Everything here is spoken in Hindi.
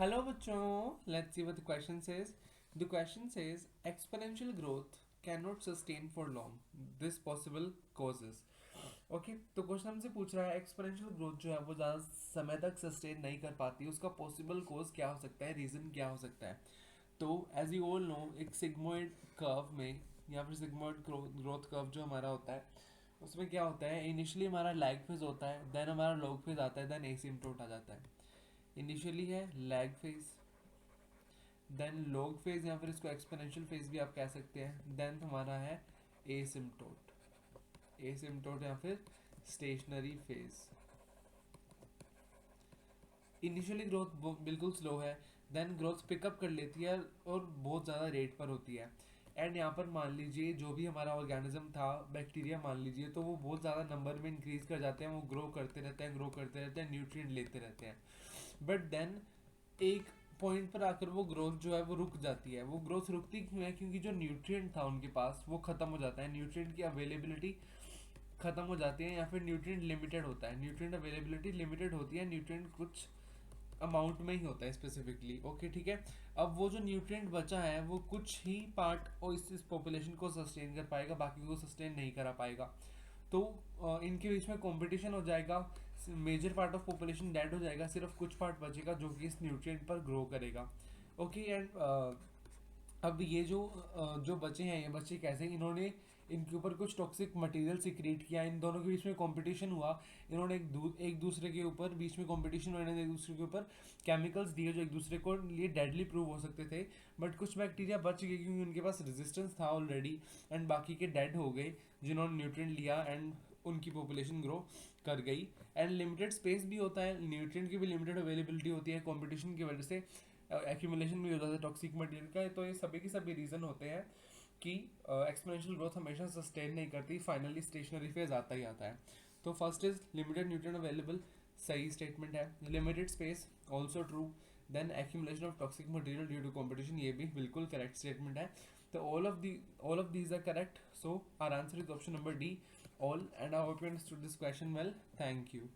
Hello बच्चों, let's see what the question says. The question says exponential growth cannot sustain for long. This possible causes. Okay तो क्वेश्चन हमसे पूछ रहा है एक्सपोनेंशियल ग्रोथ जो है वो ज़्यादा समय तक सस्टेन नहीं कर पाती, उसका पॉसिबल कोज क्या हो सकता है, रीज़न क्या हो सकता है. तो एज यू ऑल नो, एक सिग्मोइड कर्व में या फिर सिग्मोइड ग्रोथ कर्व जो हमारा होता है उसमें क्या होता है, इनिशियली हमारा लैग फेज होता है, देन हमारा लॉग फेज आता है, देन एसिम्प्टोट आ जाता है. इनिशियली है lag phase, then log phase या फिर इसको एक्सपोनेंशियल फेज भी आप कह सकते हैं, देन हमारा है एसिम्प्टोट. एसिम्प्टोट या फिर स्टेशनरी फेज. इनिशियली ग्रोथ बिल्कुल स्लो है, देन ग्रोथ पिकअप कर लेती है और बहुत ज़्यादा रेट पर होती है. एंड यहाँ पर मान लीजिए जो भी हमारा ऑर्गेनिज्म था, बैक्टीरिया मान लीजिए, तो वो बहुत ज़्यादा नंबर में इंक्रीज कर जाते हैं, वो ग्रो करते रहते हैं, ग्रो करते रहते हैं, न्यूट्रिएंट लेते रहते हैं. बट देन एक पॉइंट पर आकर वो ग्रोथ जो है वो रुक जाती है. वो ग्रोथ रुकती क्यों है? क्योंकि जो न्यूट्रिएंट था उनके पास वो खत्म हो जाता है, न्यूट्रिएंट की अवेलेबिलिटी खत्म हो जाती है, या फिर न्यूट्रिएंट लिमिटेड होता है, न्यूट्रिएंट अवेलेबिलिटी लिमिटेड होती है, न्यूट्रिएंट कुछ अमाउंट में ही होता है स्पेसिफिकली. ओके ठीक है. अब वो जो न्यूट्रिएंट बचा है वो कुछ ही पार्ट और इस पॉपुलेशन को सस्टेन कर पाएगा, बाकी को सस्टेन नहीं करा पाएगा. तो इनके बीच में कंपटीशन हो जाएगा, major part of population dead हो जाएगा, सिर्फ कुछ पार्ट बचेगा जो कि इस न्यूट्रिएंट पर ग्रो करेगा. ओके. एंड अब ये जो बचे हैं, ये बच्चे कैसे, इन्होंने इनके ऊपर कुछ टॉक्सिक मटेरियल सिक्रेट किया, इन दोनों के बीच में कंपटीशन हुआ, इन्होंने एक दूसरे के ऊपर बीच में कंपटीशन हुआ, इन्होंने एक दूसरे के ऊपर केमिकल्स दिए जो एक दूसरे को लिए डेडली प्रूव हो सकते थे. बट कुछ बैक्टीरिया बच गए क्योंकि उनके पास रेजिस्टेंस था ऑलरेडी, एंड बाकी के डेड हो गए जिन्होंने न्यूट्रिएंट लिया, एंड उनकी पॉपुलेशन ग्रो कर गई. एंड लिमिटेड स्पेस भी होता है, न्यूट्रिएंट की भी लिमिटेड अवेलेबिलिटी होती है, कंपटीशन की वजह से एक्यूमुलेशन भी हो जाता है टॉक्सिक मटेरियल का. तो ये सभी के सभी रीज़न होते हैं कि एक्सपोनेंशियल ग्रोथ हमेशा सस्टेन नहीं करती, फाइनली स्टेशनरी फेज आता ही आता है. तो first is limited nutrient available, सही स्टेटमेंट है. Limited space also true. Then accumulation of toxic material due to competition, ये भी बिल्कुल करेक्ट स्टेटमेंट है. तो all of these are correct. So our answer is option number D, all. And I hope you understood this question well. Thank you.